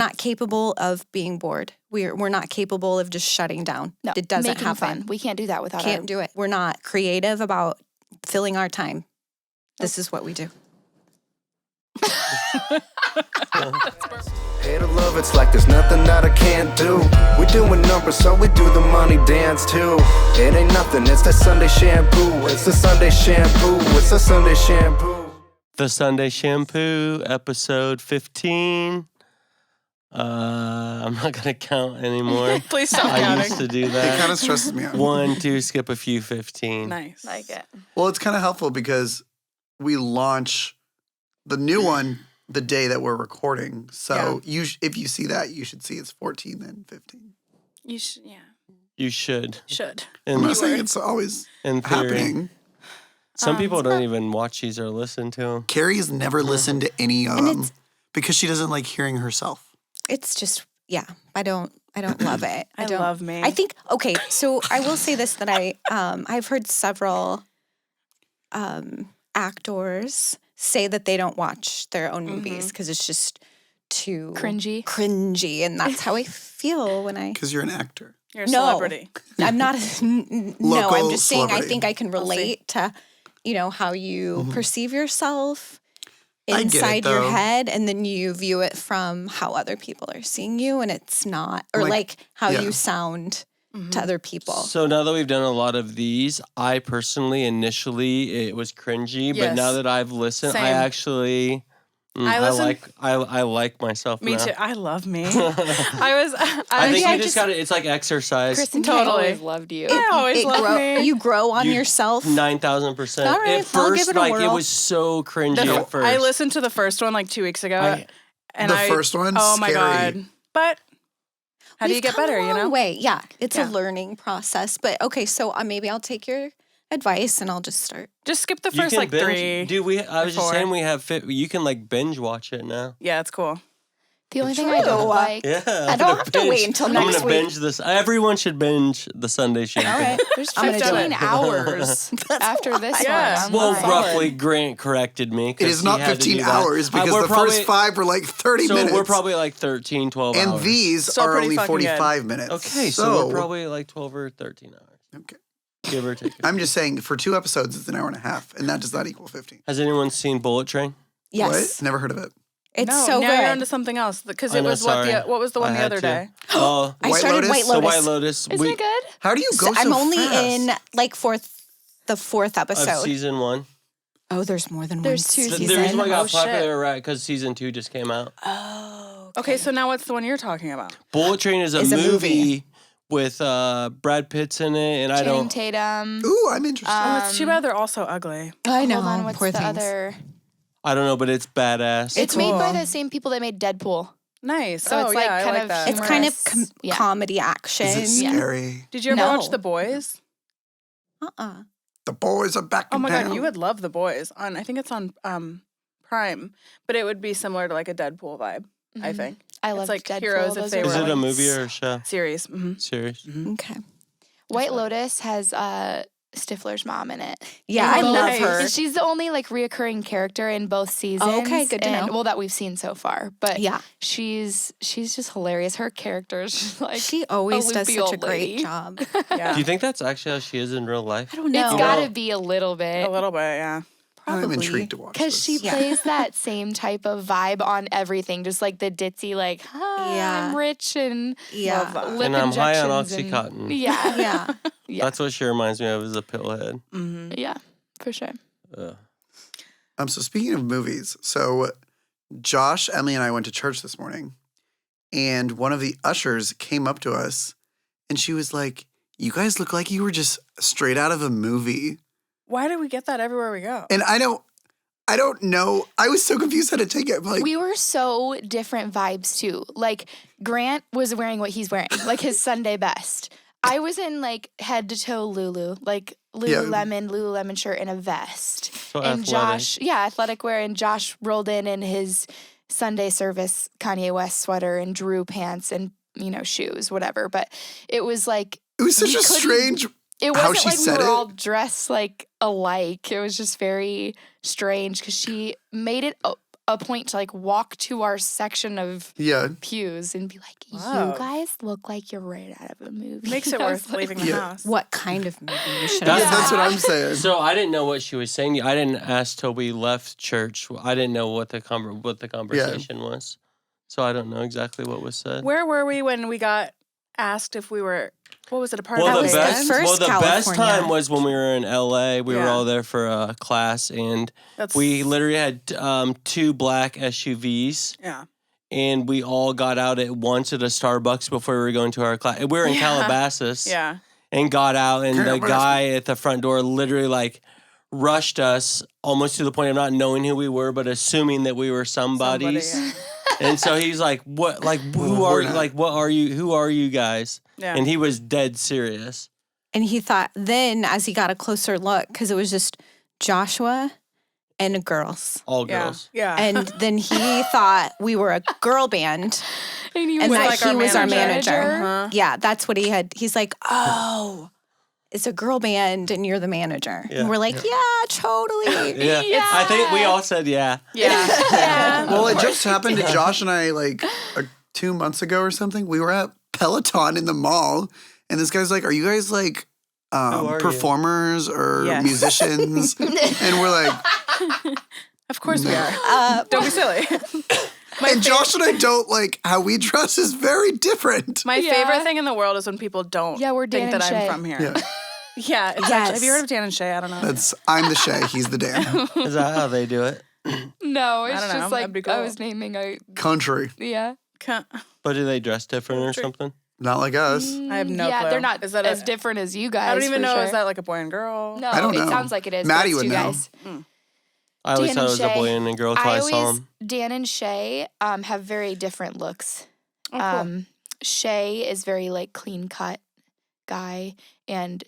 not capable of being bored. We're not capable of just shutting down. No, it doesn't making happen. fun. We can't do that without Can't do it. We're not creative about filling our time. This is what we do. Hate or love, it's like there's nothing that I can't do. We're doing numbers, so we do the money dance too. It ain't nothing, it's the Sunday Shampoo. It's the Sunday Shampoo. It's the Sunday Shampoo. The Sunday Shampoo, episode 15. I'm not gonna count anymore. Please stop I counting. used to do It that. kind of stresses me out. 1, 2, skip a few, 15. Nice. Like it. Well, it's kind of helpful because we launch the new one the day that we're recording. So if you see that, you should see it's 14 then 15. You should, yeah. You should. Should. I'm In, not saying it's always in theory. happening. Some people don't even watch these or listen to them. Carrie's never listened to any of them because she doesn't like hearing herself. It's just, I don't love it. I love me. I think, okay, so I will say this, that I've heard several actors say that they don't watch their own movies because it's just too Cringy. And that's how I feel when I... Because you're an actor. You're a celebrity. I'm not, no, Local I'm just saying celebrity. I think I can relate to, how you perceive yourself I get it, inside your though. head, and then you view it from how other people are seeing you, and it's not, or like how you sound to other people. So now that we've done a lot of these, I personally, initially, it was cringy. But Yes. now that I've listened, I Same. actually... I like myself Me now. too. I love me. I think you just got to, it's like exercise. Kristen, Totally. I always loved you. I always love me. You grow on yourself. 9,000%. All right, at I'll first, give it a like, it whirl. was so cringy at first. I listened to the first one like 2 weeks ago. The first one? Oh my Scary. God. But how do you We've get come better, a long you know? way. Yeah, it's Yeah. a learning process. But okay, so maybe I'll take your advice and I'll just start. Just skip the You first can like binge, 3. Dude, I was just four. saying we have you can like binge watch it now. Yeah, it's cool. The only thing I don't like. Yeah. I don't have to wait until I'm next gonna week. binge this. Everyone should binge the Sunday Shampoo. All right. There's I'm gonna do 15 it. hours after this Yeah. one. Well, I'm roughly, solid. Grant corrected me. 'cause It is he not had to 15 do that. hours because we're the probably- first 5 were like 30 So minutes. we're probably like 13, 12 and hours. these Still are pretty only fucking 45 minutes. Okay, so we're probably like 12 or 13 hours. Okay. Give or take. I'm just saying for 2 episodes, it's an hour and a half, and that does not equal 15. Has anyone seen Bullet Train? Yes, What? Never heard of it. it's No, so now you're good. onto something else because I it know, was sorry. what was the one I the had other to. day? Oh, I White started Lotus? White so Lotus. White Lotus. Isn't it good? How do you go so I'm only fast? in like the fourth of episode. season 1. Oh, there's more than There's one 2 season. The reason why it got Oh, shit. popular, right? Because season 2 just came out. Oh, Okay, so now what's the one you're talking about? Bullet Train is a It's a movie. movie with Brad Pitt's in it, and I Channing don't. Tatum. Ooh, I'm interested. Oh, it's too bad they're all so ugly. I know. Hold on, what's poor the things. other? I don't know, but it's badass. It's made by cool. the same people that made Deadpool. Nice. So oh, it's like yeah, I kind like of that. It's kind of humorous. Yeah. comedy action. Is it scary? Did you ever No. watch The Boys? The boys are back Oh in my town. God, you would love The Boys. I think it's on Prime, but it would be similar to like a Deadpool vibe. I Mhm. think I It's love like Deadpool. Heroes if Those they are Is were it a like movie or a show? series. Series. Okay. White Lotus has Stifler's mom in it. Yeah, I And love nice. her. And she's the only like reoccurring character in both seasons. okay, good to and, know. Well, that we've seen so far, but Yeah. she's just hilarious. Her character is just like She always a does loopy such a old great lady. job. Yeah, Do you think that's actually how she is in real life? I don't know. It's got to be a little a bit little bit. Yeah. Probably. I'm intrigued to watch because this. she Yeah. plays that same type of vibe on everything, just like the ditzy, like Yeah. I'm rich and Yeah. Love that. lip And I'm high on injections and- Oxycontin. Yeah, Yeah. yeah, That's what she reminds me of, is a pillhead. Mm-hmm. yeah, for sure. Ugh. So speaking of movies, so Josh, Emily, and I went to church this morning, and one of the ushers came up to us, and she was like, "You guys look like you were just straight out of a movie." Why do we get that everywhere we go? And I don't know. I was so confused how to take it. Like, We were so different vibes too. Like Grant was wearing what he's wearing, like his Sunday best. I was in like head to toe Lulu, like Lululemon shirt and a vest. So And athletic. Josh, athletic wear. And Josh rolled in his Sunday service Kanye West sweater and Drew pants and, shoes, whatever. But it was like, it was such we a couldn't- strange. it How wasn't she like we said were it? all dressed like alike. It was just very strange because she made it a point to like walk to our section of pews and be like, you guys look like you're right out of a movie. Makes it worth leaving the house. What kind of movie you should have That's what I'm saying. So I didn't know what she was saying. I didn't ask till we left church. I didn't know what the conversation was. So I don't know exactly what was said. Where were we when we got asked if we were? What was it? A part of the best? band? The best time was when we were in LA. We were all there for a class, and we literally had 2 black SUVs. Yeah. And we all got out at once at a Starbucks before we were going to our class. We were in Calabasas. Yeah. And got out, and the guy at the front door literally like rushed us almost to the point of not knowing who we were, but assuming that we were somebody's. And so he's like, "What? Like, who are you? Like, what are you? Who are you guys?" Yeah. And he was dead serious. And he thought then, as he got a closer look, because it was just Joshua and girls. All girls. Yeah. And then he thought we were a girl band. And he was our manager. Uh-huh. Yeah, that's what he had. He's like, oh, it's a girl band and you're the manager. Yeah. And we're like, yeah, totally. Yeah. I think we all said yeah. Yeah. Well, it just happened to Josh and I like 2 months ago or something. We were at Peloton in the mall, and this guy's like, are you guys like performers or musicians? And we're like, of course we are. Don't be silly. Josh and I don't like how we dress is very different. My favorite thing in the world is when people don't think that I'm from here. Yeah. Have you heard of Dan and Shay? I don't know. I'm the Shay. He's the Dan. Is that how they do it? No, it's just know. like I was naming a country. Yeah. But do they dress different or something? Not like us. I have no clue. Yeah, they're not as different as you guys. I don't even know. Sure. Is that like a boy and girl? No, I don't know. It sounds like it is. Maddie would know. Guys. I always thought it was a boy and a girl until I saw them. Dan and Shay have very different looks. Oh, cool. Shay is very like clean cut guy, and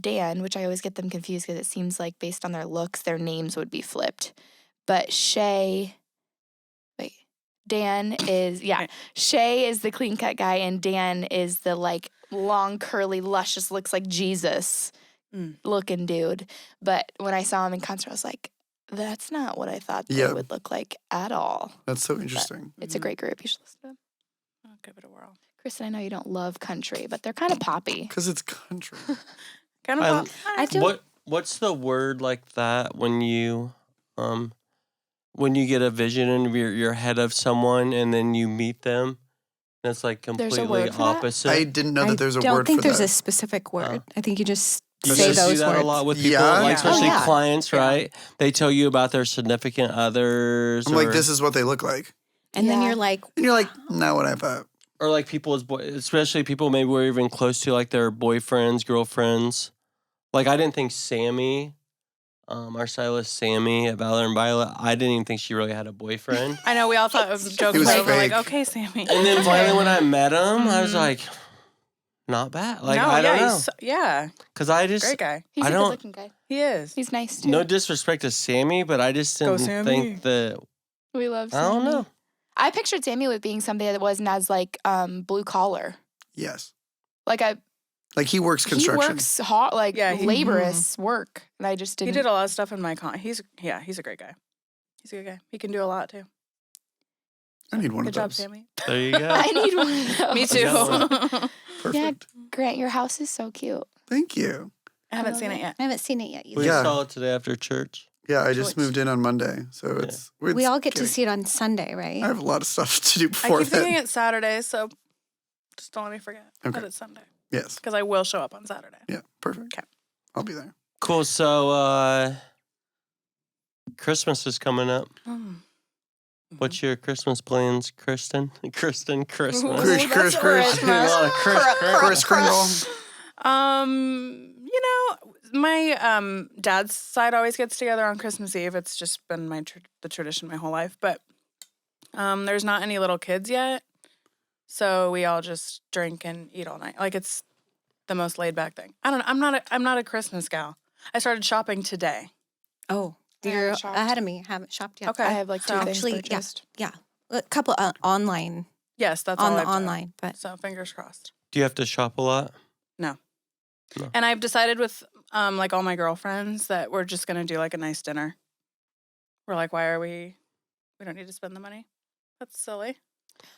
Dan, which I always get them confused because it seems like based on their looks, their names would be flipped. But Dan is Shay is the clean cut guy, and Dan is the like long curly luscious looks like Jesus looking dude. But when I saw him in concert, I was like, that's not what I thought they would look like at all. That's so interesting. But it's a great group. You should listen to them. I'll give it a whirl. Kristen, I know you don't love country, but they're kind of poppy. Because it's country. Kind of pop. I do. What's the word like that when you get a vision in your head of someone and then you meet them? That's like completely opposite. I didn't know that there's a word for that. I don't think there's a specific word. I think you just say just those do that words. a lot with people, like especially clients, right? Yeah. They tell you about their significant others. I'm like, this is what they look like. And then you're like, not what I thought. Or like people, especially people maybe we're even close to, like their boyfriends, girlfriends. Like I didn't think Sammy, our stylist Sammy at Valor and Violet, I didn't even think she really had a boyfriend. I know, we all thought it was a joke. was We're fake. like, okay, Sammy. And then finally when I met him, I was like, not bad. Like, I don't know. Because I just... Great guy. He's a good-looking guy. He is. He's nice, too. No disrespect to Sammy, but I just didn't think that... We love Sammy. I don't know. I pictured Sammy with being somebody that wasn't as, like, blue collar. Yes. Like he works construction. He works hard, like laborious work. And I just didn't... He did a lot of stuff in my He's a great guy. He's a good guy. He can do a lot, too. I need one Good of job, those. Sammy. There you go. I need one of those. Me too. Perfect. Yeah, Grant, your house is so cute. Thank you. I haven't seen it yet. I haven't seen it yet either. We saw it today after church. Yeah, I just moved in on Monday, so it's we all get to see it on Sunday, right? I have a lot of stuff to do before I keep then. thinking it's Saturday, so just don't let me forget that it's Sunday. Yes. Because I will show up on Saturday. Yeah, perfect. Okay. I'll be there. Cool. So, Christmas is coming up. What's your Christmas plans, Kristen? Christmas. Chris. A lot of Chris Kringle. You know, my dad's side always gets together on Christmas Eve. It's just been the tradition my whole life. But there's not any little kids yet, so we all just drink and eat all night. Like it's the most laid back thing. I don't know. I'm not a Christmas gal. I started shopping today. Oh, you're ahead of me. Haven't shopped yet. Okay, I have like two things purchased. Yeah, a couple online. Yes, that's on all the I've done. online. But So fingers crossed. Do you have to shop a lot? No. And I've decided with like all my girlfriends that we're just gonna do like a nice dinner. We're like, why are we We don't need to spend the money. That's silly.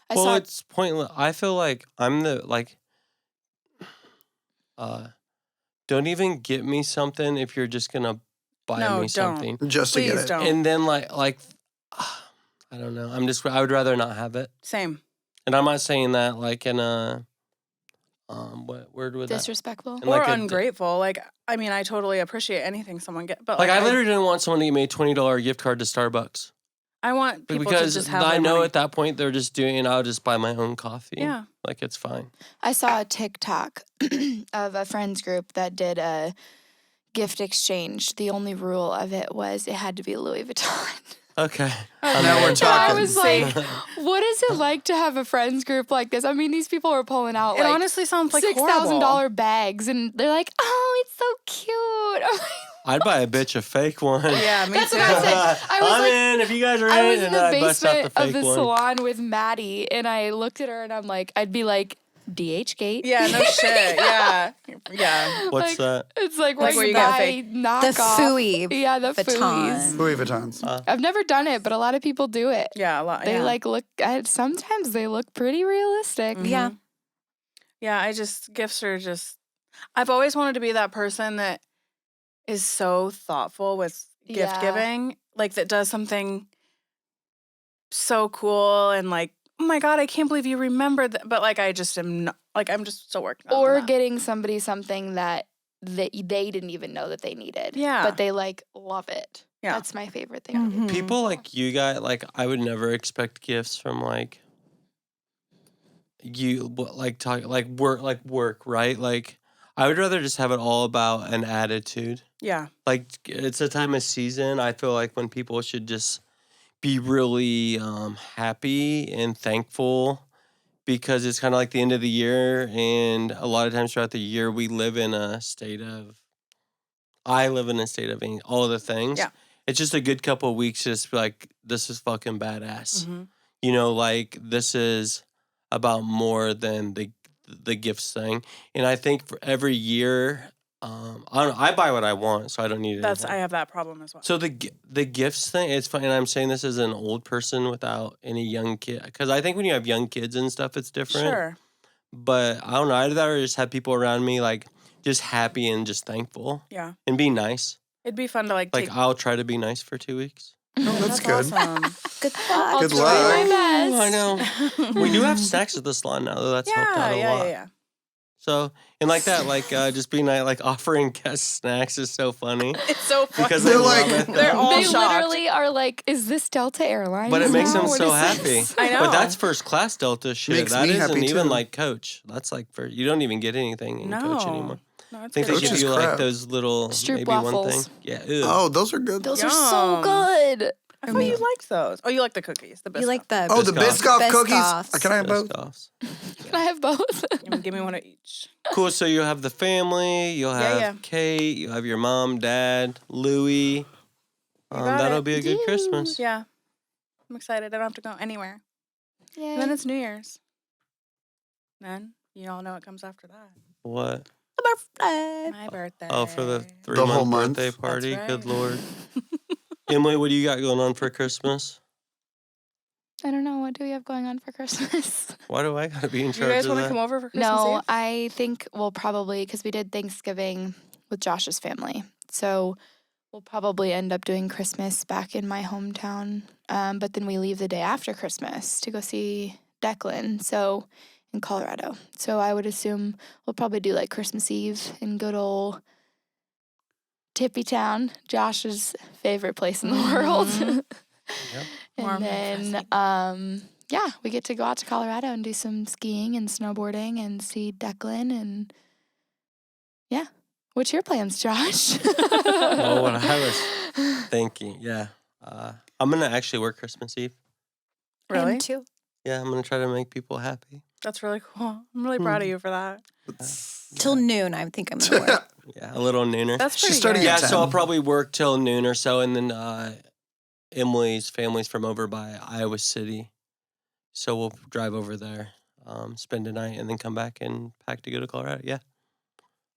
It's pointless. I feel like I'm don't even get me something if you're just gonna buy me something. Just to Please get it. don't. And then I don't know. I would rather not have it. Same. And I'm not saying that like in a what word would disrespectful that? Or ungrateful. Like, I mean, I totally appreciate anything someone gets, but I literally didn't want someone to give me a $20 gift card to Starbucks. I want people to just have I their know money. at that point they're just doing. I'll just buy my own coffee. Yeah, like it's fine. I saw a TikTok of a friends group that did a gift exchange. The only rule of it was it had to be Louis Vuitton. Okay. Now we're talking. I was like, what is it like to have a friends group like this? I mean, these people are pulling out it honestly sounds like $6,000 bags, and they're like, "Oh, it's so cute." I'm like, I'd buy a bitch a fake one. Yeah, me That's too. what I said. I was I'm like, in if you guys are I in, was in and the then I bust out the basement of fake the one. salon with Maddie, and I looked at her, and I'm like, I'd be like, DH Gate. Yeah, no shit. Yeah, yeah. What's that? It's like Like where where you you get buy fake- The knockoff. Fooey Yeah, the baton. Fooeys. Louis Vuittons. I've never done it, but a lot of people do it. Yeah, a lot. They yeah. look. Sometimes they look pretty realistic. Yeah. Yeah, gifts are just. I've always wanted to be that person that is so thoughtful with gift Yeah. giving, like that does something so cool and like, oh my God, I can't believe you remembered that. But like, I just am not, like, I'm just still working on Or that. getting somebody something that they didn't even know that they needed. Yeah. But they like love it. Yeah. That's my favorite thing. I Mhm. People like you guys, I would never expect gifts from work, right? Like, I would rather just have it all about an attitude. Yeah. Like, it's a time of season. I feel like when people should just be really happy and thankful because it's kind of like the end of the year. And a lot of times throughout the year, I live in a state of all of the things. Yeah. It's just a good couple of weeks just like, this is fucking badass. Mm-hmm. You know, like this is about more than the gifts thing. And I think for every year, I buy what I want, so I don't need anything. I have that problem as well. So the gifts thing, it's funny, and I'm saying this as an old person without any young kid, because I think when you have young kids and stuff, it's different. Sure. But I don't know, I'd rather just have people around me like just happy and just thankful. Yeah. And be nice. It'd be fun to like take. I'll try to be nice for 2 weeks. Oh, that's good. Awesome. Good luck. Good Try luck. my best. I know. We do have snacks at the salon now, though. That's helped out a lot. Yeah. So, and like that, just being like offering guests snacks is so funny. It's so funny. Because They're they like- love it. They're all They shocked. literally are like, "Is this Delta Airlines?" But it makes now? them What so is happy. this?" I know. But that's first class Delta shit. Makes That me isn't happy, even too. like Coach. That's like you don't even get anything in Coach No. anymore. No, I it's think they great. Coach give is you like crap. those little Stroop maybe one waffles. thing. Yeah. Ew. Oh, those are good. Those are so Yum. good. I thought you liked those. Oh, you like the cookies. The best. You like the Oh, the Biscoff. Biscoff cookies. Biscoffs. Can I have both? Biscoffs. Can I have both? Give me one of each. Cool. So you'll have the family. You'll have Yeah. Kate. You'll have your mom, dad, Louie. got That'll it. be a good Christmas. Yeah. I'm excited. I don't have to go anywhere. Yay. And then it's New Year's. Then you all know what comes after that. What? birthday. My birthday. Oh, for the The whole 3-month month? birthday party. right. Good Lord. Emily, what do you got going on for Christmas? I don't know. What do we have going on for Christmas? Why do I gotta be in You charge guys of want to that? come over for Christmas No, Eve? I think we'll probably, because we did Thanksgiving with Josh's family. So we'll probably end up doing Christmas back in my hometown. But then we leave the day after Christmas to go see Declan. So in Colorado. So I would assume we'll probably do like Christmas Eve in good old Tippy Town, Josh's favorite place in the world. Warm And and then, yeah, we get to go out to Colorado and do some skiing and snowboarding and see Declan and yeah. What's your plans, Josh? Oh, what I was thinking, yeah. I'm gonna actually work Christmas Eve. Really? Him too. Yeah, I'm gonna try to make people happy. That's really cool. I'm really proud of you for that. Till noon, I think I'm gonna work. Yeah, a little nooner. That's She's pretty starting good. at Yeah, so I'll 10. probably work till noon or so, and then Emily's family's from over by Iowa City, so we'll drive over there, spend a night, and then come back and pack to go to Colorado. Yeah,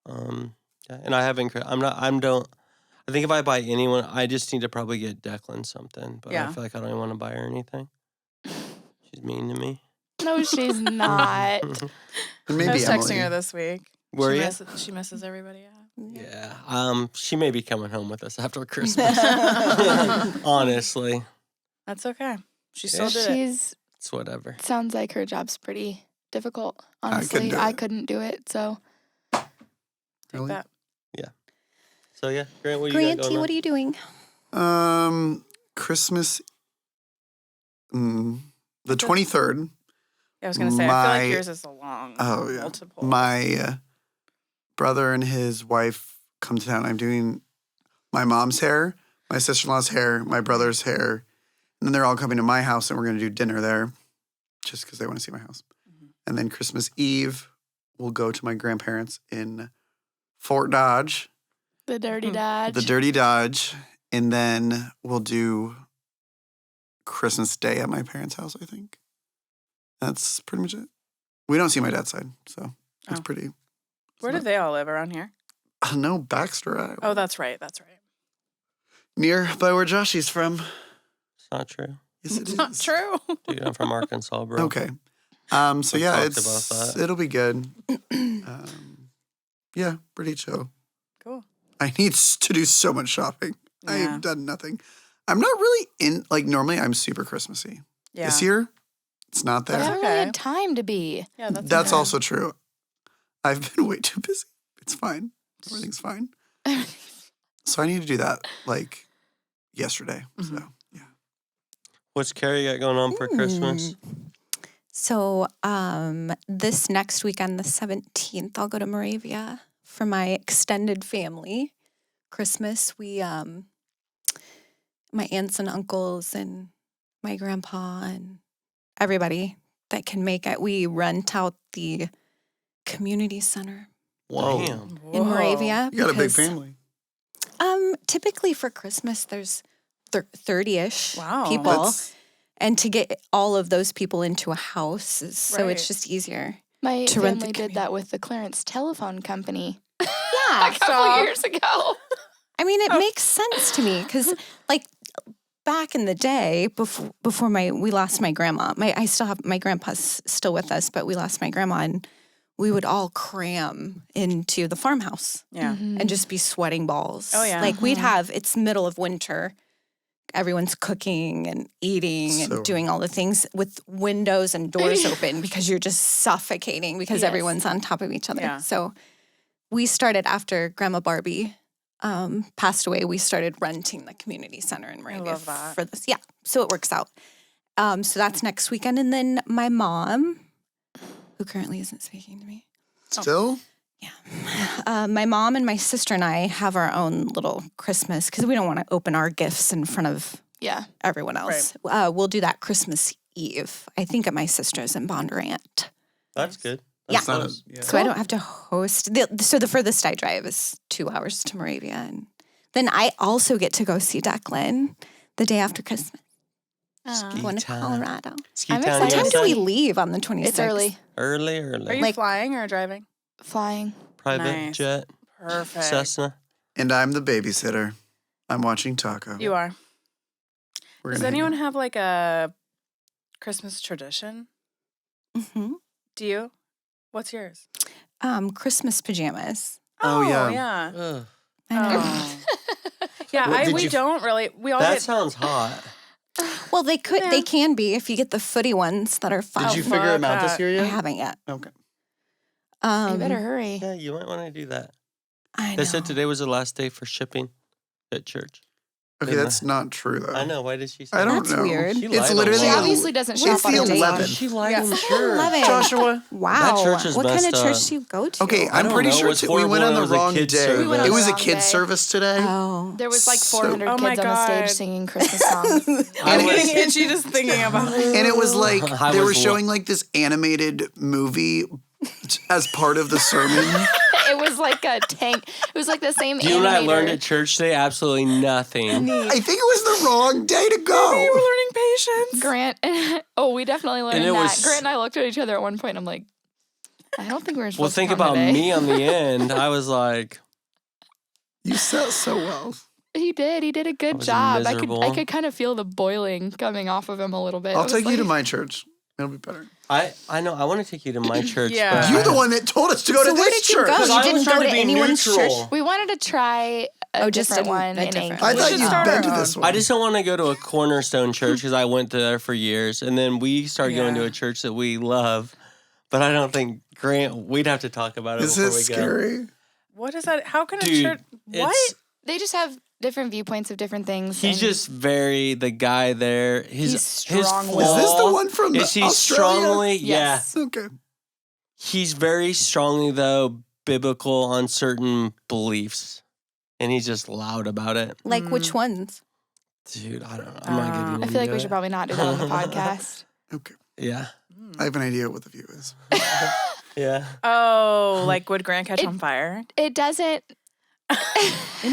yeah. And I haven't. I I think if I buy anyone, I just need to probably get Declan something. But I feel like I don't even want to buy her anything. She's mean to me. No, she's not. And maybe I was texting Emily. her this week. Were you? She misses everybody. Yeah. She may be coming home with us after Christmas. Honestly. That's okay. She still did it. It's whatever. Sounds like her job's pretty difficult. Honestly, I couldn't do it. So. Take that. Yeah. So yeah, Grant, what do you got going on? What are you doing? Christmas. The 23rd. Yeah, I was gonna say. I feel like yours is a long. Oh yeah. Multiple. My brother and his wife come to town. I'm doing my mom's hair, my sister-in-law's hair, my brother's hair, and then they're all coming to my house, and we're gonna do dinner there, just because they want to see my house. Mm-hmm. And then Christmas Eve, we'll go to my grandparents in Fort Dodge. The Dirty Dodge. The Dirty Dodge. And then we'll do Christmas Day at my parents' house, I think. That's pretty much it. We don't see my dad's side, so it's pretty. Where do they all live around here? No, Baxter, Iowa. Oh, that's right. That's right. Near by where Joshy's from. It's not true. Yes, It's not true. Dude, I'm from Arkansas, bro. Okay. So yeah, talked about that. it'll be good. Yeah, pretty chill. Cool. I need to do so much shopping. Yeah. I've done nothing. I'm not really normally I'm super Christmassy. Yeah. This year, it's not there. I haven't Okay. really had time to be. Yeah, That's okay. also true. I've been way too busy. It's fine. Everything's fine. So I need to do that yesterday. Mm-hmm. So yeah. What's Carrie got going on for Christmas? So this next weekend, the 17th, I'll go to Moravia for my extended family. Christmas, we, my aunts and uncles and my grandpa and everybody that can make it, we rent out the community center Whoa. in Moravia. You got a big family. Typically for Christmas, there's 30-ish Wow. people. And to get all of those people into a house, so it's just easier. My to rent the family did that with the Clarence Telephone Company. Yeah. A couple years ago. I mean, it makes sense to me because, back in the day, before we lost my grandma, I still have my grandpa's still with us, but we lost my grandma, and we would all cram into the farmhouse, and just be sweating balls. Oh yeah, we'd have it's middle of winter, everyone's cooking and eating and doing all the things with windows and doors open because you're just suffocating because everyone's on top of each other. Yeah. So we started after Grandma Barbie passed away, we started renting the community center in Moravia for this. Yeah, so it works out. So that's next weekend. And then my mom, who currently isn't speaking to me. Still? Yeah. My mom and my sister and I have our own little Christmas because we don't want to open our gifts in front of everyone else. Right. We'll do that Christmas Eve, I think, at my sister's in Bondurant. That's good. Yeah. So I don't have to host. So the furthest I drive is 2 hours to Moravia. And then I also get to go see Declan the day after Christmas. Going to Colorado. I'm excited. What time do we leave on the 26th? It's early. Early. Are you flying or driving? Flying. Private jet. Perfect. Cessna. And I'm the babysitter. I'm watching Taco. You are. Does anyone have a Christmas tradition? Mm-hmm. Do you? What's yours? Christmas pajamas. Oh yeah. Yeah. I know. Yeah, we don't really. We all that sounds hot. Well, they can be if you get the footy ones that are fun. Did you figure them out this year yet? I haven't yet. Okay. You better hurry. Yeah, you might want to do that. I know. They said today was the last day for shipping at church. Okay, that's not true though. I know. Why did she say I don't That's know. weird. It's literally She obviously doesn't shop on the a date. 11th. She lied on church. 11. Joshua. Wow. That church is what kind of messed church up. do you go to? Okay, I'm don't pretty know. sure It's we went horrible on the when it was a wrong kid's day. service. We went on It the was a wrong kid's day. service today. Oh. There was 400 Oh my kids on the stage God. singing Christmas songs. I'm getting itchy just thinking about it. And it was I they were was showing this animated movie as part of the sermon. It was like a tank. It was like the same You and I animator. learned at church today absolutely nothing. I think it was the wrong day to go. You were learning patience. Grant. Oh, we definitely learned And it that. was- Grant and I looked at each other at one point. I'm like, I don't think we're supposed Well, to think come about today. me on the end. I was like, You sat so well. He did. He did a good was job. miserable. I could kind of feel the boiling coming off of him a little bit. I'll take you to my church. It'll be better. I know. I want to take you to my church. Yeah. but You're the one that told us to go to where this did you church. go? Because You I was didn't go trying to to be anyone's neutral. church? We wanted to try a different one in English. I We thought should you'd start been our to own. this one. I just don't want to go to a cornerstone church because I went there for years, and then we started going to Yeah. a church that we love. But I don't think Grant. We'd have to talk about it Is before it we scary? What is that? How can a Dude, church? What? it's- They just have different viewpoints of different things. He's and just very the guy there. He's strong-willed. flaw Is this the one from is he Australia? strongly? Yes. Okay. Yeah, he's very strongly though biblical on certain beliefs, and he's just loud about it. Like which ones? Dude, I don't know. I'm not getting. I feel like we should probably not do that on the podcast. Okay. Yeah, I have an idea what the view is. yeah. Oh, like would Grant catch on fire? It doesn't.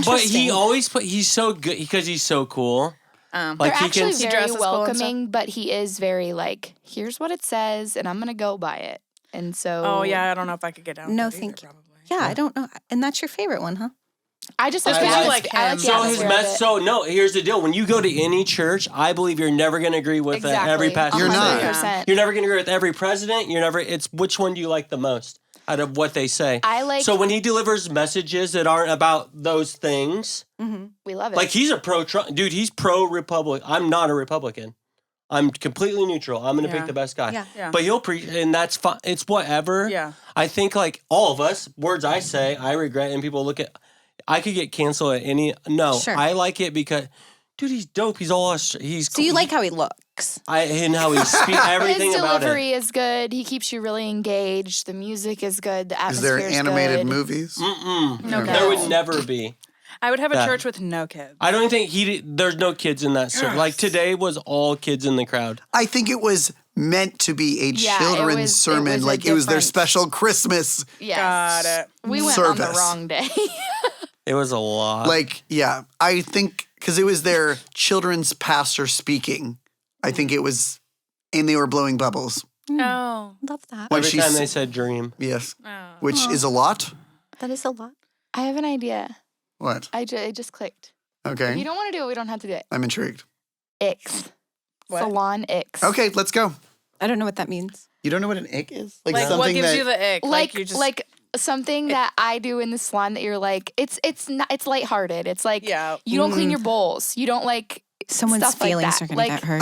But he always he's so good because he's so cool. Like They're he actually can. He very dresses cool and stuff? welcoming, but he is very like, here's what it says, and I'm gonna go by it. And so, Oh yeah, I don't know if I could get down. No, with that thank either, you. Probably. Yeah, I don't know. And that's your favorite one, huh? I just Just like 'cause the you like I him. the So his atmosphere of it. So no, here's the deal. When you go to any church, I believe you're never going to agree with every pastor. You're not. 100%. You're never going to agree with every president. You're never. It's which one do you like the most out of what they say? I like. So when he delivers messages that aren't about those things, we love it. like he's a pro-Trump dude. He's pro-Republican. I'm not a Republican. I'm completely neutral. I'm going to Yeah. pick the best guy. Yeah. Yeah. But he'll preach, and that's fine. It's whatever. Yeah. I think like all of us, words I say, I regret, and people look at. I could get canceled at any. No, Sure. I like it because, dude, he's dope. He's all. He's. So you like how he looks? And how he speaks everything his about delivery it. is good. He keeps you really engaged. The music is good. The Is atmosphere there is animated good. movies? No There kids. would never be. I would have a That. church with no kids. I don't think there's no kids in that service. Like today was all kids in the crowd. I think it was meant to be a Yeah, children's it sermon. was a Like it was their different- special Christmas. Yes. Got it. We went on the Service. wrong day. It was a lot. Like, yeah, I think because it was their children's pastor speaking. I think it was, and they were blowing bubbles. Oh. Love that. When every she's- time they said dream. Yes, Oh. which is a lot. That is a lot. I have an idea. What? It just clicked. If Okay, you don't want to do it, we don't have to do it. I'm intrigued. Icks. What? Salon icks. Okay, let's go. I don't know what that means. You don't know what an ick is? Like what something gives that you the ick? Like you just something that I do in the salon that you're like, it's not, it's lighthearted. It's like Yeah. you don't clean your bowls. You don't like Someone's stuff like feelings that. are going Like- to get hurt.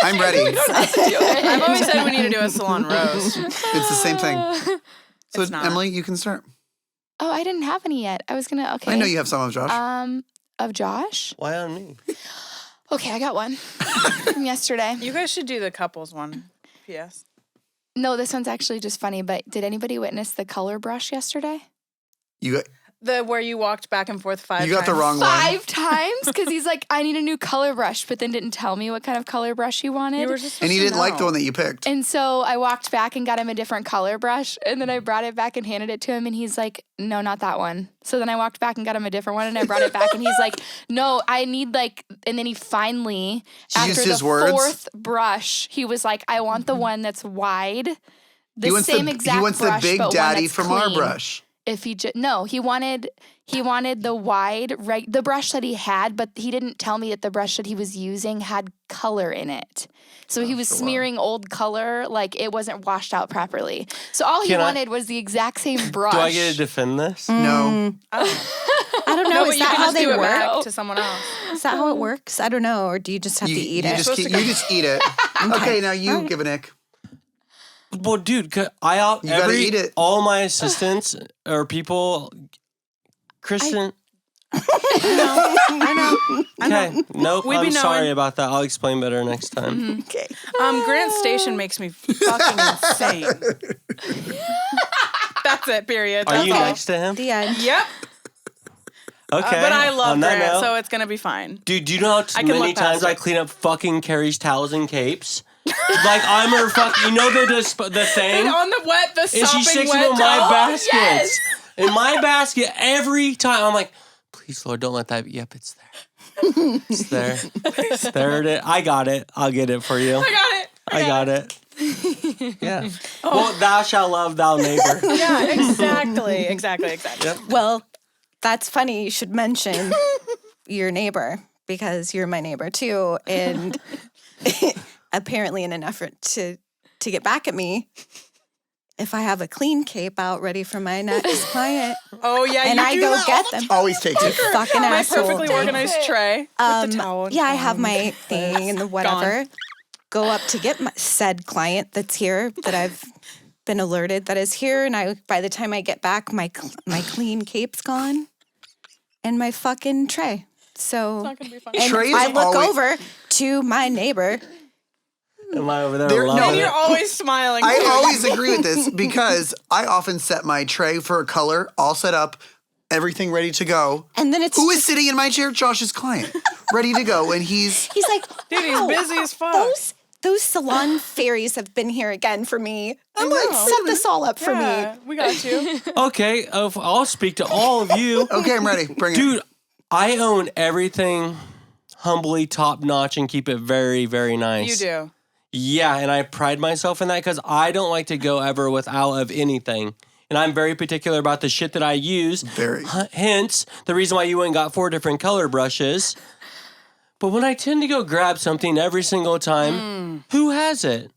I'm ready. I've always said we need to do a salon roast. It's the same thing. So It's not. Emily, you can start. Oh, I didn't have any yet. I was gonna. Okay. I know you have some of Josh. Of Josh. Why on me? Okay, I got one from yesterday. You guys should do the couples one. P.S. No, this one's actually just funny. But did anybody witness the color brush yesterday? you got The where you walked back and forth 5 times. you got the wrong one. 5 times because he's like, I need a new color brush, but then didn't tell me what kind of color brush he wanted. You were just And he supposed to didn't like the know. one that you picked. And so I walked back and got him a different color brush. And then I brought it back and handed it to him. And he's like, no, not that one. So then I walked back and got him a different one. And I brought it back. And he's like, no, I need like, and then he finally, after Used the his words? 4th brush, he was like, I want the one that's wide. The He wants same the exact he wants the brush, big but one daddy that's from clean. our brush. If he no, he wanted the wide the brush that he had, but he didn't tell me that the brush that he was using had color in it. So he was smearing old color, like it wasn't washed out properly. So all he Can I- wanted was the exact same brush. Do I get to defend this? No. I don't know. No, but Is you that can how just they do it work? back to someone else. Is that how it works? I don't know. Or do you just have to eat it? Just you just eat it. Okay, now you give an ick. Well, dude, gotta eat it. all my assistants or people, Kristen. I know. Okay, nope. We'd be I'm sorry knowing. about that. I'll explain better next time. Okay. Grant Station makes me fucking insane. That's it. Period. Are That's you all. next to him? The end. Yep. Okay. But I love on that Grant, note, so it's gonna be fine. dude, do you know how I can many look past times I it. clean up fucking Carrie's towels and capes? Like I'm her you know the thing? And on the wet, the And she sopping sticks wet them in my towel? baskets. Yes. In my basket every time. I'm like, please, Lord, don't let that be. Yep, it's there. It's there. There it is. I got it. I'll get it for you. I got it. I got it. Yeah. Well, thou shalt love thy neighbor. Yeah, exactly. Exactly. Yep. Well, that's funny. You should mention your neighbor because you're my neighbor too. And apparently in an effort to get back at me, if I have a clean cape out ready for my next client. Oh, yeah, and you I do go that get them. Always takes it. Fucking My asshole. perfectly organized tray with the towel. Yeah, I have my thing and the whatever. Go up to get my said client that's here that I've been alerted that is here, and by the time I get back, my clean cape's gone and my fucking tray. So It's not gonna be fun. and Tray is I look always- over to my neighbor. Am I over there? There- loving no, And it? you're always smiling. I too. always agree with this because I often set my tray for a color, all set up, everything ready to go. And then it's Who is just, sitting in my chair? Josh's client, ready to go, and he's like, Dude, he's "Wow, busy as fuck. Those salon fairies have been here again for me. I'm like, know. set this all up for Yeah, me. we got you. Okay, I'll speak to all of you. okay. I'm ready. Bring it. Dude, I own everything humbly top notch and keep it very, very nice. You do. Yeah, and I pride myself in that because I don't like to go ever without of anything. And I'm very particular about the shit that I use. Very. Hence, the reason why you went and got 4 different color brushes. But when I tend to go grab something every single time, who has it?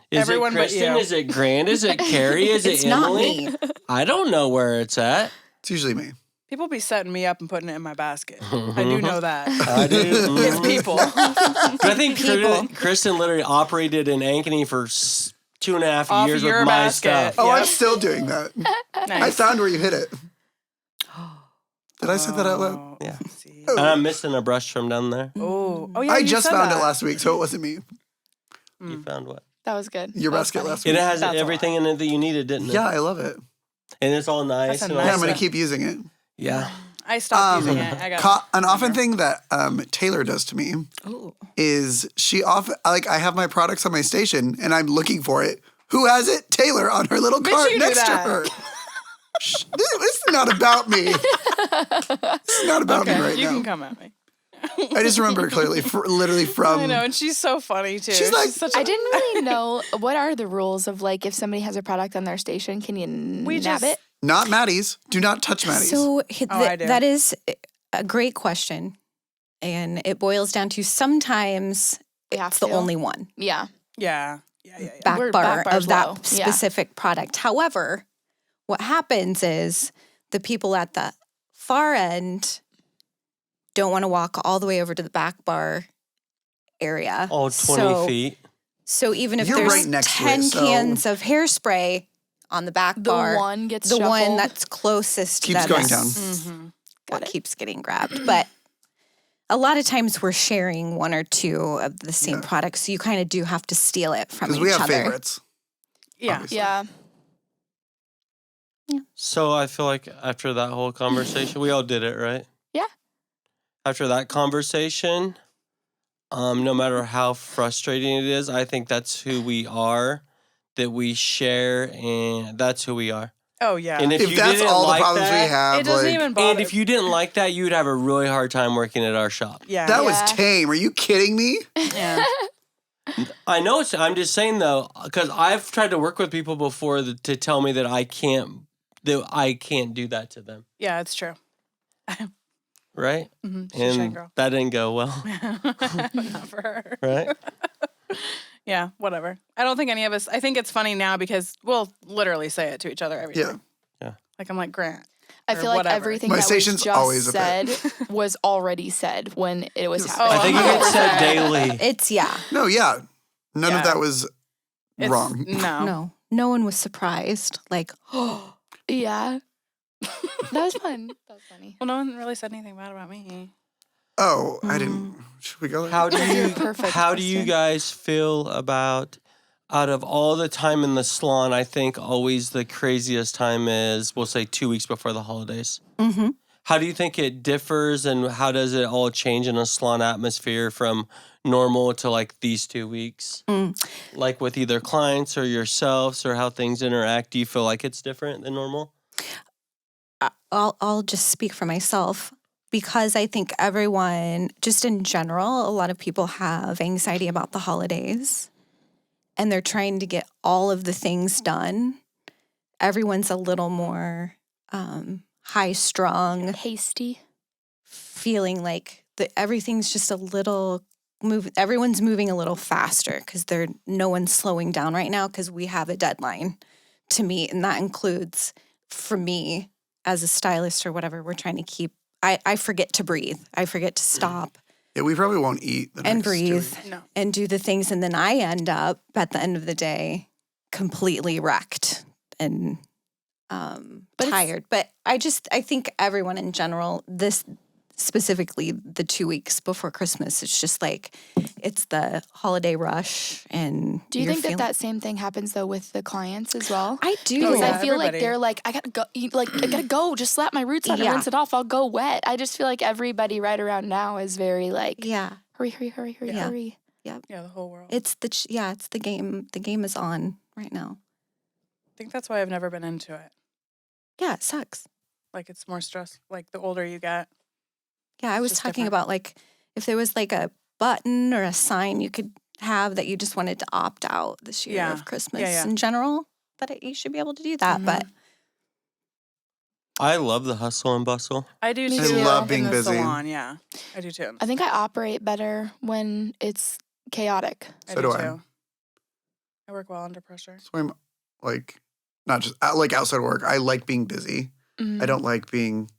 Is Everyone it but Kristen? you. Is it Grant? Is it Carrie? Is It's it not Emily? me. I don't know where it's at. It's usually me. People be setting me up and putting it in my basket. I do know that. I do. It's people. But I think People. Kristen literally operated in Ankeny for 2.5 Off years your with my basket. stuff. Oh, I'm Yep. still doing that. I Nice. found where you hit it. Did I say that out loud? Yeah. See. And I'm missing a brush from down there. Oh, yeah. I you just said found that. it last week, so it wasn't me. You found what? That was good. Your That was basket funny. last And week. it has That's a everything in it that you needed, didn't it? Yeah, I love it. And it's all nice. That's a And nice Yeah, all I'm going one. to keep using it. Yeah. I stopped using it. I got An often thing that Taylor does to me is she often, like, I have my products on my station and I'm looking for it. Who has it? Taylor on her little Bitch, cart you do next to that. her. Shh, this is not about me. This is not about me right you now. can come at me. I just remember it clearly, literally from. I know, and she's so funny too. She's like- such I a- didn't really know what are the rules of like if somebody has a product on their station, can you nab just- it? Not Maddie's. Do not touch Maddie's. So I do. that is a great question. And it boils down to sometimes We have it's the to. only one Yeah. Yeah. back We're bar back bar's of that low. Yeah. specific product. However, what happens is the people at the far end don't want to walk all the way over to the back bar area. All 20 feet. So even if You're there's right next to it, 10 so- cans of hairspray on the back The bar, one gets the one shuffled. that's closest to Keeps them going is down. Mm-hmm. what keeps getting grabbed. But a lot of times we're sharing one or two of the same product, so you kind of do have to steal it from each Because we have other. favorites. Yeah. obviously. Yeah. So I feel like after that whole conversation, we all did it, right? Yeah. After that conversation, no matter how frustrating it is, I think that's who we are, that we share, and that's who we are. Oh yeah. And If you that's didn't all like the problems that, we have, it doesn't like, even bother. and if you didn't like that, you'd have a really hard time working at our shop. yeah. that was Yeah. tame. Are you kidding me? yeah. I know. I'm just saying though, because I've tried to work with people before to tell me that I can't do that to them, Yeah, it's true. right? Mm-hmm. She's a shy And girl. that didn't go well, Not for her. right? Yeah, whatever. I don't think any of us. I think it's funny now because we'll literally say it to each other every Yeah. time. Yeah. Like I'm like Grant. I or feel like whatever. everything My that station's was just always a said bit. was already said when it was Yes. happening. I think it gets said 100%. daily. It's, yeah. No, yeah. None Yeah. of that was It's- wrong. No. No one was surprised. Like, Yeah. That was fun. That was funny. Well, no one really said anything bad about me. Oh, I didn't. Should we go there? How do You're you perfect, how do you Kristen. guys feel about out of all the time in the salon? I think always the craziest time is we'll say 2 weeks before the holidays. mm-hmm. How do you think it differs, and how does it all change in a salon atmosphere from normal to like these 2 weeks? Like with either clients or yourselves, or how things interact? Do you feel like it's different than normal? I'll just speak for myself because I think everyone, just in general, a lot of people have anxiety about the holidays and they're trying to get all of the things done. Everyone's a little more high strung Hasty. feeling like everything's just a little everyone's moving a little faster because no one's slowing down right now because we have a deadline to meet, and that includes, for me as a stylist or whatever, we're trying to keep. I forget to breathe. I forget to stop. Yeah, we probably won't eat the and next 2 breathe weeks. No. and do the things, and then I end up at the end of the day completely wrecked and tired. But I think everyone in general, this specifically the 2 weeks before Christmas, it's just like it's the holiday rush. And do you think that same thing happens though with the clients as well? I do. Because yeah, I feel everybody. like they're like, I gotta go, I gotta go, just slap my roots on and Yeah. rinse it off. I'll go wet. I just feel like everybody right around now is very like, Yeah. hurry. Yeah, the whole world. It's the game. The game is on right now. I think that's why I've never been into it. Yeah, it sucks. Like, it's more stress. Like, the older you get. Yeah, I was just talking different. about like if there was like a button or a sign you could have that you just wanted to opt out this year Yeah. of Christmas Yeah. in general, you should be able to do that. But I love the hustle and bustle. I do Me too. too. love in being the busy. Salon, yeah, I do too. I think I operate better when it's chaotic. I So do do I. too. I work well under pressure. So I'm like, not just like outside work. I like being busy. Mhm. I don't like doing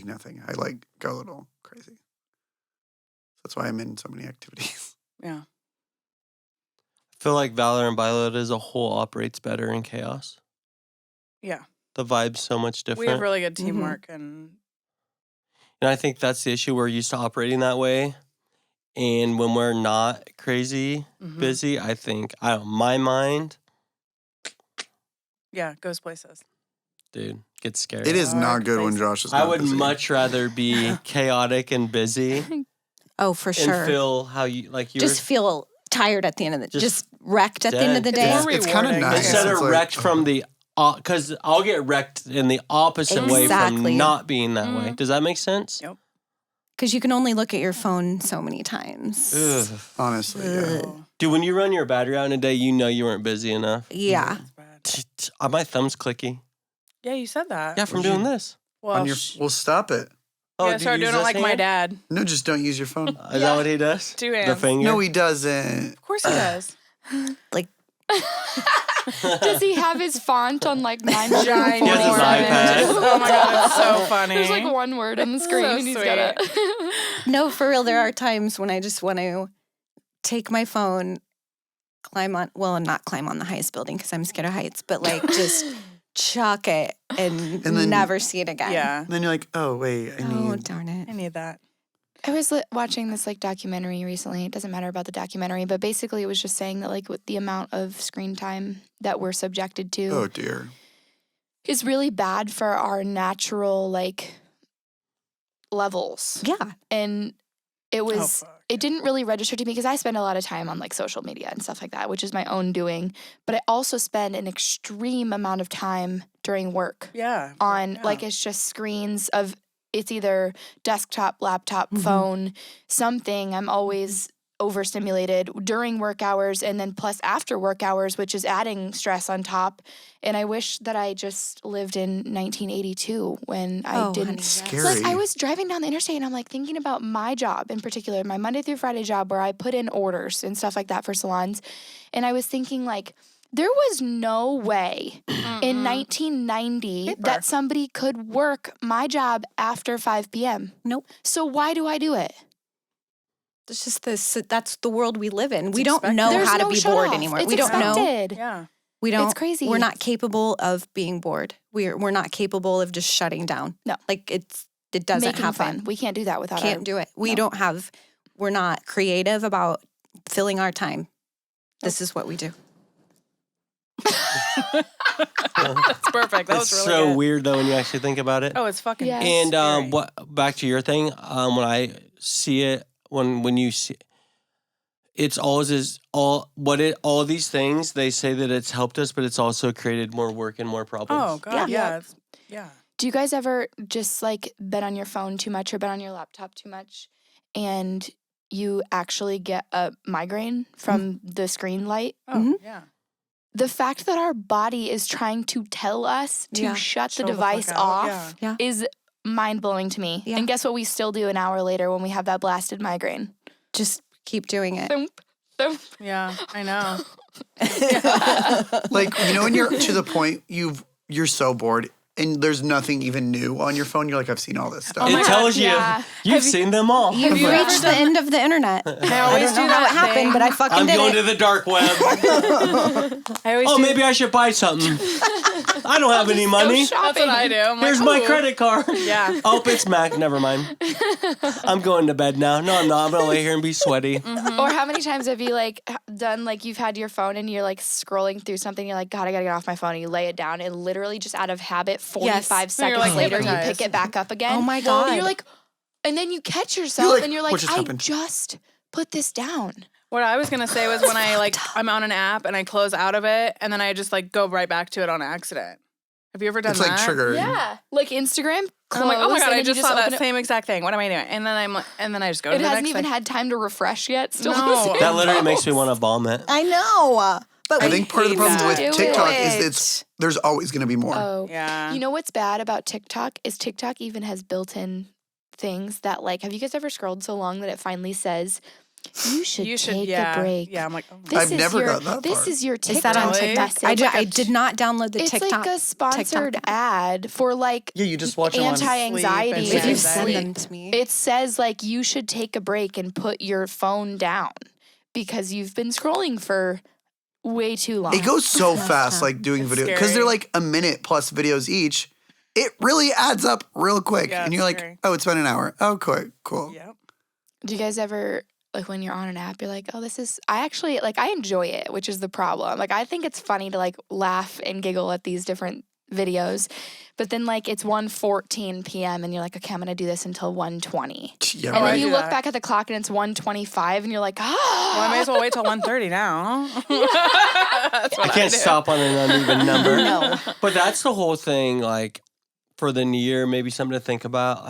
nothing. I like go a little crazy. That's why I'm in so many activities. Yeah. I feel like Valor and Violet as a whole operates better in chaos. Yeah. The vibe's so much different. We have really good Mhm. teamwork and And I think that's the issue. We're used to operating that way. And when we're not crazy mhm. busy, I think, my mind, Yeah, goes places. dude, gets scary. It is not Dark good when places. Josh is I not would busy. much rather be chaotic and busy oh, for and sure, feel how you, like you just feel tired at the end of the Just just wrecked at the end of the dead. day. It's more It's kind of rewarding. nice. instead It's of like, wrecked from the, because I'll get wrecked in the opposite way Exactly. from not being that way. Does that make sense? Yep. Because you can only look at your phone so many times. Ugh. honestly, yeah. Oh, Dude, when you run your battery out in a day, you know you weren't busy enough. Yeah. that's bad. My thumb's clicky. Yeah, you said that. Yeah, from What'd you- doing this. Well, On your, well, stop it. Oh, yeah, do start you use doing it this like my hand? dad. No, just don't use your phone. Is that what he does? 2 The hands. finger? No, he doesn't. Of course he does. Like Does he have his font on like 9 Giant He has his iPad. Oh my god, it's so funny. There's like one word on the screen So and he's got it. no, for real. There are times when I just want to take my phone, not climb on the highest building because I'm scared of heights, but like just chuck it and then- never see it again. Yeah, And then you're like, oh, wait, I Oh, need. darn it. I need that. I was watching this like documentary recently. It doesn't matter about the documentary, but basically it was just saying that like with the amount of screen time that we're subjected to Oh, dear. is really bad for our natural like levels. Yeah. And it was fuck. it didn't really register to me because I spend a lot of time on like social media and stuff like that, which is my own doing. But I also spend an extreme amount of time during work Yeah. on yeah. like it's just screens of it's either desktop, laptop, Mhm. phone, something. I'm always overstimulated during work hours and then plus after work hours, which is adding stress on top. And I wish that I just lived in 1982 when I Oh, didn't. honey, yes. Scary. It's like I was driving down the interstate and I'm like thinking about my job in particular, my Monday through Friday job where I put in orders and stuff like that for salons. And I was thinking like, there was no way in 1990 Paper. that somebody could work my job after 5 p.m. Nope. So why do I do it? It's just that's the world we live in. It's we don't expected. know There's how to no be shut bored off. anymore. It's We don't know. expected. Yeah. We don't. crazy. We're not capable of being bored. We're not capable of just shutting down. No. Like it doesn't Making happen. fun. We can't do that without Can't our, do it. We No. don't have. We're not creative about filling our time. This is what we do. It's perfect. That It's was really so good. weird though when you actually think about it. Oh, it's fucking. Yeah. And scary. what back to your thing? When I see it, when you see, it's always is all these things they say that it's helped us, but it's also created more work and more problems. Oh god. Yeah. Yeah. It's, yeah. Do you guys ever just like been on your phone too much or been on your laptop too much and you actually get a migraine from the screen light? Oh Mhm. yeah. The fact that our body is trying to tell us to Yeah. shut the Chill the device fuck out, off yeah. is mind-blowing to me. Yeah. And guess what we still do an hour later when we have that blasted migraine? Just keep doing it. Thump, thump. Yeah, I know. Like, you know, when you're to the point you're so bored and there's nothing even new on your phone, you're like, I've seen all this stuff. It tells you yeah. you've seen them all. You've you ever reached the end of the internet. I always don't do know how that it happened, thing. but I fucking I'm did going it. to the dark web. I always Oh, do. maybe I should buy something. I don't have any money. That's what I do. I'm like, Here's my "Ooh." credit card. Yeah. Oh, it's Mac. Never mind. I'm going to bed now. No, I'm not. I'm gonna lay here and be sweaty. Or how many times have you like done like you've had your phone and you're like scrolling through something, you're like, God, I gotta get off my phone, and you lay it down and literally just out of habit, 45 seconds like, later you hypnotized. pick it back up again. Oh my And God. you're like, and then you catch yourself like, and you're like, "What just I happened?" just put this down. What I was gonna say was when I'm on an app and I close out of it and then I just like go right back to it on accident. Have you ever done It's that? like triggering. Yeah. Like Instagram, I'm like, oh my close, god, and I then you just saw open that it. same exact thing. What am I doing? And then I just go to It the hasn't next even thing. had time to refresh yet. Still No. the same That literally makes me post. want to vomit. I know. But I think part of the hate problem that. with Do TikTok it. is there's always going to be more. Oh. Yeah. You know what's bad about TikTok is TikTok even has built-in things that like, have you guys ever scrolled so long that it finally says, you should take yeah. a break. Yeah, I'm like, oh. This I've is never your, got that This far. is your is TikTok that on Really? TikTok? message. I did not download the It's TikTok. like a sponsored TikTok. ad for like Yeah, you just watch it on anti-anxiety. Sleep If you and send anxiety. them to me. It says like you should take a break and put your phone down because you've been scrolling for way too long. It goes so fast, like doing It's videos, because scary. they're like a minute plus videos each. It really adds up real quick, Yeah, and it's you're like, scary. oh, it's been an hour. Oh, cool. Yep. Do you guys ever like when you're on an app, you're like, oh, this is, I actually like, I enjoy it, which is the problem. Like, I think it's funny to like laugh and giggle at these different videos, but then like it's 1:14 p.m. and you're like, okay, I'm gonna do this until 1:20. Yeah, And I then right. you do look that. back at the clock and it's 1:25 and you're like, Well, I may as well wait till 1:30 now. That's what I can't do. stop on an uneven number. No. But that's the whole thing. Like for the new year, maybe something to think about.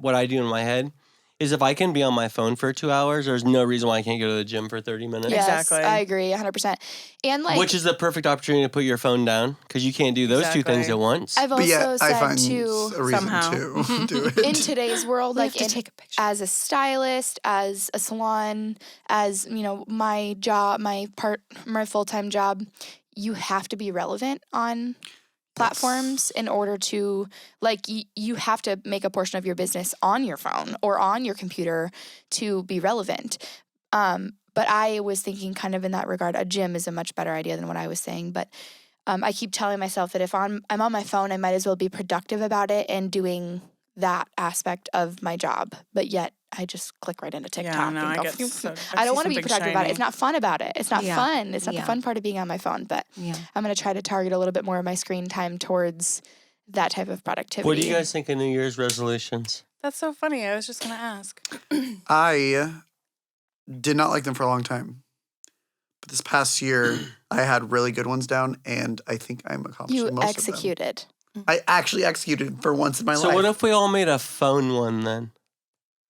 What I do in my head is if I can be on my phone for 2 hours, there's no reason why I can't go to the gym for 30 minutes. yes, Exactly. I agree 100%. And like, Which is the perfect opportunity to put your phone down because you can't do those two things Exactly. at once. I've also But yeah, I said find too, a reason somehow. to do it. in today's world, We like have to in- take a picture. as a stylist, as a salon, as you know, my job, my full-time job, you have to be relevant on platforms in order to like you have to make a portion of your business on your phone or on your computer to be relevant. But I was thinking kind of in that regard, a gym is a much better idea than what I was saying. But I keep telling myself that if I'm on my phone, I might as well be productive about it and doing that aspect of my job. But yet I just click right into TikTok. Yeah, no, and I go, get so. I don't want to be something productive about it. shiny. It's not fun about it. It's not Yeah. fun. It's not Yeah. the fun part of being on my phone. But Yeah. I'm going to try to target a little bit more of my screen time towards that type of productivity. What do you guys think of New Year's resolutions? That's so funny. I was just gonna ask. I did not like them for a long time. But this past year, I had really good ones down, and I think I'm accomplishing You most executed. of them. I actually executed for once in my So life. what if we all made a phone one then?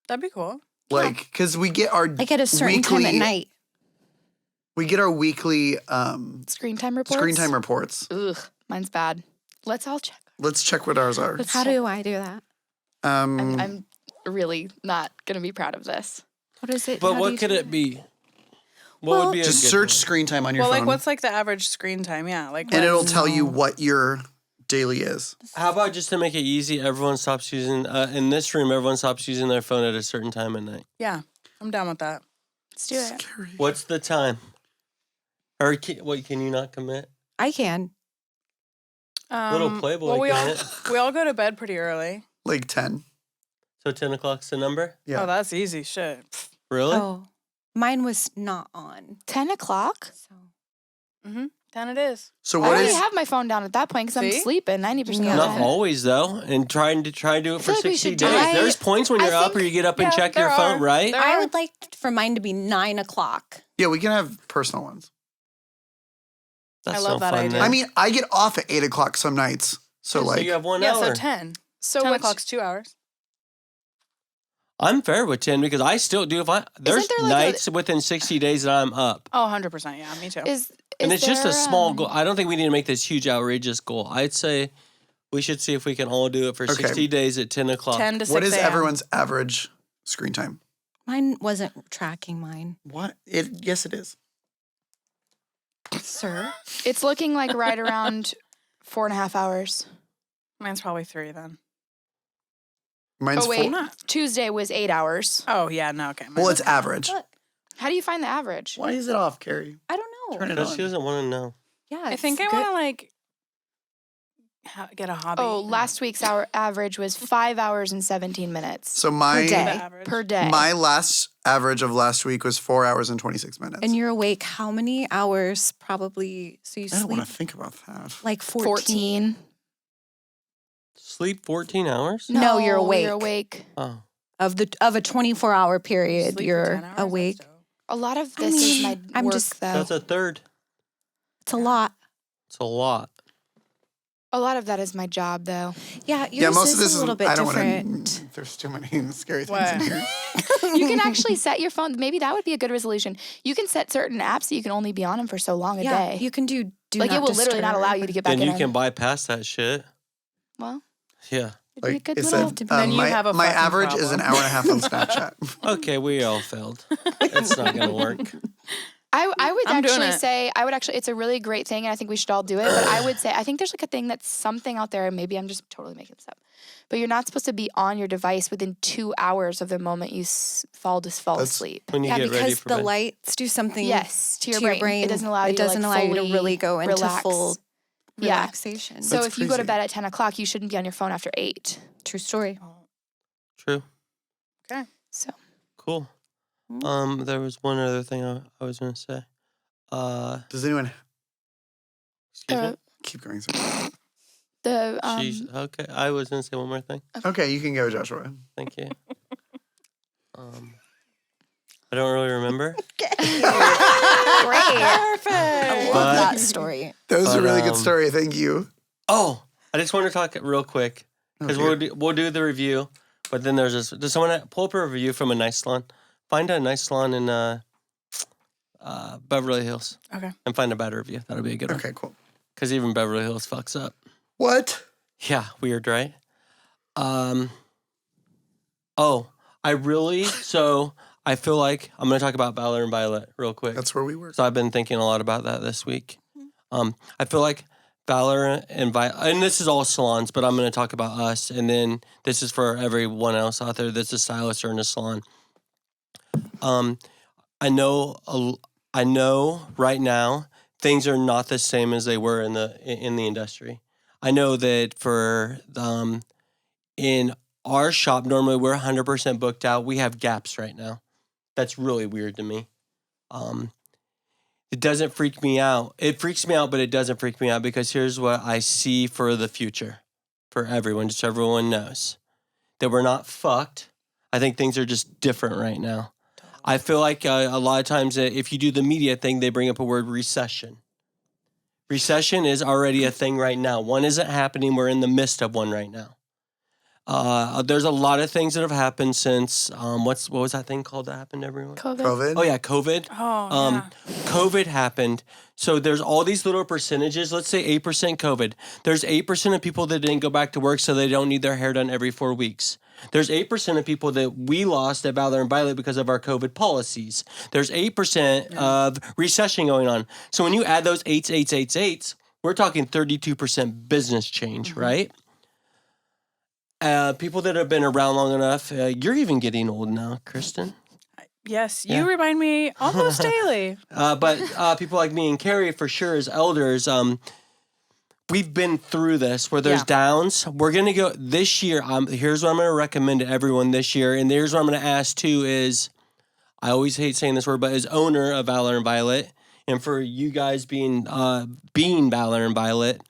That'd be cool. Like, because we get our Like at a certain time at weekly- night. We get our weekly Screen time reports? screen time reports. Ugh, mine's bad. Let's all check. Let's check what ours are. Let's How check. do I do that? I'm really not going to be proud of this. What is it? But How do what you could do it be? What Well, would be a just good search one? screen time on your Well, phone, like, what's like the average screen time? Yeah, like. and it'll what's- tell you what your daily is. How about just to make it easy, everyone stops using, in this room, everyone stops using their phone at a certain time at night. Yeah, I'm down with that. Let's do it. Scary. What's the time? Or can you not commit? I can. Little Playboy Well, can we all go to bed pretty early. Like 10. So 10 o'clock's the number? Yeah. Oh, that's easy. Shit. Pfft. Really? Oh, mine was not on. 10 o'clock? So 10 it is. So I what already is have my phone down at that point because I'm See? sleeping 90% of the Not time. always, though. And try and do it I for feel like we 60 should do days. it. There's points when I you're up think- or you get up and yeah, check your there phone, are. right? There I are. would like for mine to be 9 o'clock. Yeah, we can have personal ones. That's I love so that fun, idea. then. I mean, I get off at 8 o'clock some nights. So, So like, you have 1 Yeah, hour. so 10. So 10 which, o'clock's 2 hours. I'm fair with 10 because I still do. There's there like nights within 60 days that I'm up. Oh, 100%. Yeah, me too. is And it's just a there, small goal. I don't think we need to make this huge outrageous goal. I'd say We should see if we can all do it for 60 days at 10 o'clock. 10 to 6 What is a.m. everyone's average screen time? Mine wasn't tracking mine. What? Yes, it is. Sir? It's looking like right around 4.5 hours. Mine's probably 3 then. Mine's Oh, wait. 4. Tuesday was 8 hours. Oh, yeah, no, okay. Well, it's average. Look, How do you find the average? Why is it off, Carrie? I don't know. Turn it Because on. she doesn't want to know. Yeah, I think I it's want to good. like get a hobby. Oh, last week's average was 5 hours and 17 minutes So my Per day. per day. my last average of last week was 4 hours and 26 minutes. And you're awake how many hours probably? So you I don't sleep want to think about that. like 14. Sleep 14 hours? No, you're awake. You're awake. Oh. of a 24-hour period. Sleep for You're 10 hours? That's awake. dope. A lot of I this is mean, my I'm work, just- though. That's a third. It's a lot. It's a lot. A lot of that is my job, though. Yeah, yours Yeah, most is of this a is little bit I don't different. want to. There's too many scary things What? in here. You can actually set your phone. Maybe that would be a good resolution. You can set certain apps that you can only be on them for so long a Yeah, day. you can do like, not it will literally not disturb. allow you to get back Then in. you can bypass that shit. Well, Yeah. it'd be a good it little. said, Then you my, have a my fucking average is an problem. hour and a half on Snapchat. Okay, we all failed. It's not going to work. I would I'm doing actually it. say, it's a really great thing, and I think we should all do it. But I would say, I think there's like a thing that's something out there, and maybe I'm just totally making this up. But you're not supposed to be on your device within 2 hours of the moment you fall That's- asleep. When you Yeah, get ready because for the bed. lights do something Yes, to your to brain. It doesn't allow you. It doesn't to, allow like, you to fully really go into relax. full Yeah. relaxation. So That's if you go to crazy. bed at 10 o'clock, you shouldn't be on your phone after 8. True story. True. So Cool. There was one other thing I was going to say. Does anyone Excuse me? keep going? Sorry. the Okay. I was going to say one more thing. Okay, you can go, Joshua. Thank you. I don't really remember. Great. Perfect. I love But- that story. That was a But, really good story. Thank you. Oh, I just want to talk real quick because Okay. we'll do the review, but then there's this. Does someone pull up a review from a nice salon? Find a nice salon in Beverly Hills. Okay. And find a bad review. That'll be a good one. Okay, cool. Because even Beverly Hills fucks up. What? Yeah, weird, right? I feel like I'm going to talk about Valor and Violet real quick. That's where we work. So I've been thinking a lot about that this week. I feel like Valor and Violet, and this is all salons, but I'm going to talk about us, and then this is for everyone else out there that's a stylist or in a salon. I know right now things are not the same as they were in the industry. I know that for in our shop, normally we're 100% booked out. We have gaps right now. That's really weird to me. It doesn't freak me out. It freaks me out, but it doesn't freak me out because here's what I see for the future for everyone, just so everyone knows that we're not fucked. I think things are just different right now. I feel like a lot of times if you do the media thing, they bring up a word recession. Recession is already a thing right now. One isn't happening. We're in the midst of one right now. There's a lot of things that have happened since, what was that thing called that happened to everyone? COVID? Oh, yeah, COVID. Oh, yeah. COVID happened. So there's all these little percentages. Let's say 8% COVID. There's 8% of people that didn't go back to work so they don't need their hair done every 4 weeks. There's 8% of people that we lost at Valor and Violet because of our COVID policies. There's 8% of recession going on. So when you add those 8s, we're talking 32% business change, right? People that have been around long enough, you're even getting old now, Kristen. Yes, you Yeah. remind me almost daily. But people like me and Carrie, for sure, as elders, we've been through this where there's downs. We're going to go this year. Here's what I'm going to recommend to everyone this year. And here's what I'm going to ask too is, I always hate saying this word, but as owner of Valor and Violet, and for you guys being Valor and Violet,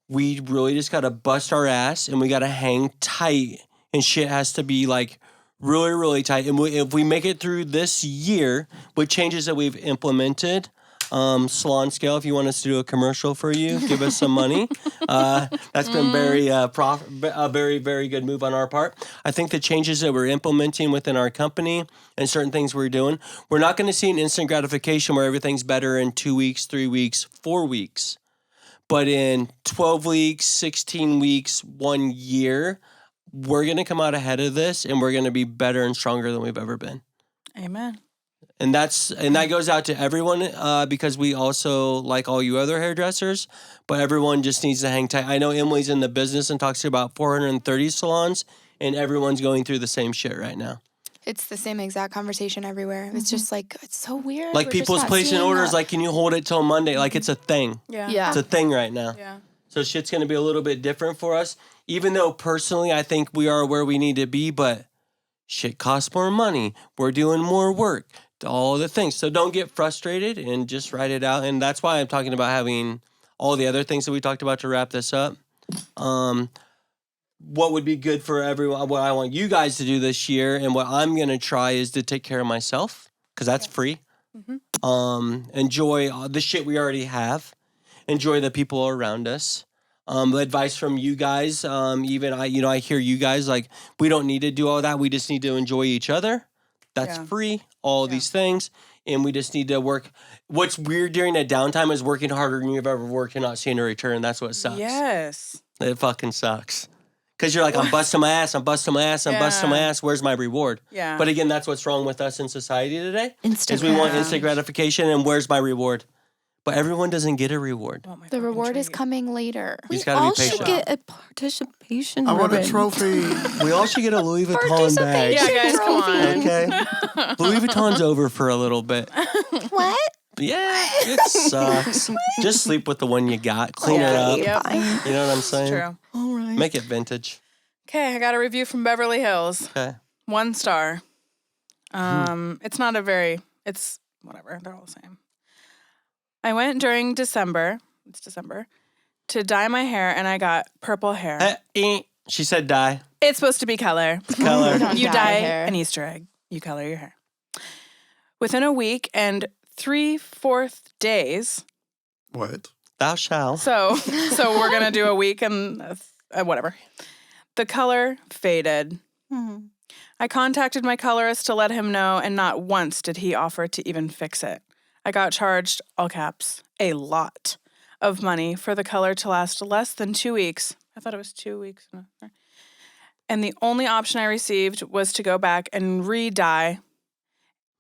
we really just got to bust our ass and we got to hang tight and shit has to be like really, really tight. And if we make it through this year with changes that we've implemented, Salon Scale, if you want us to do a commercial for you, give us some money. That's been a very, very good move on our part. I think the changes that we're implementing within our company and certain things we're doing, we're not going to see an instant gratification where everything's better in 2 weeks, 3 weeks, 4 weeks. But in 12 weeks, 16 weeks, 1 year, we're going to come out ahead of this and we're going to be better and stronger than we've ever been. Amen. And that goes out to everyone because we also like all you other hairdressers, but everyone just needs to hang tight. I know Emily's in the business and talks to about 430 salons, and everyone's going through the same shit right now. It's the same exact conversation everywhere. It's just like, it's so weird. Like people's placing orders, like, can you hold it till Monday? Like it's a thing. Yeah. It's a thing right now. Yeah. So shit's going to be a little bit different for us, even though personally I think we are where we need to be, but shit costs more money. We're doing more work. All the things. So don't get frustrated and just write it out. And that's why I'm talking about having all the other things that we talked about to wrap this up. What would be good for everyone, what I want you guys to do this year, and what I'm going to try is to take care of myself, because that's free. Enjoy the shit we already have. Enjoy the people around us. Advice from you guys. Even I hear you guys like, we don't need to do all that. We just need to enjoy each other. That's free, all these things, and we just need to work. What's weird during that downtime is working harder than you've ever worked and not seeing a return. That's what sucks. Yes. It fucking sucks. Because you're like, I'm busting my ass, I'm busting my ass, I'm busting my ass. Where's my reward? Yeah. But again, that's what's wrong with us in society today. Instant is we want instant gratification, and where's my reward? But everyone doesn't get a reward. The reward is coming later. He's We got to all be patient. should get a participation I want a ribbon. trophy. We all should get a Louis Vuitton bag. Yeah, guys, come on. Okay. Louis Vuitton's over for a little bit. What? Yeah, it sucks. Just sleep with the one you got. Clean it up. Yep. You know what I'm saying? True. All right. Make it vintage. Okay, I got a review from Beverly Hills. Okay. 1 star. It's not a very, it's whatever. They're all the same. I went during December, it's December, to dye my hair and I got purple hair. She said die. It's supposed to be color. Color. Don't You dye dye hair. an Easter egg. You color your hair. Within a week and 3/4 days. What? Thou shalt. So we're gonna do a week and whatever. The color faded. I contacted my colorist to let him know, and not once did he offer to even fix it. I got charged, all caps, a lot of money for the color to last less than 2 weeks. I thought it was 2 weeks. And the only option I received was to go back and re-dye,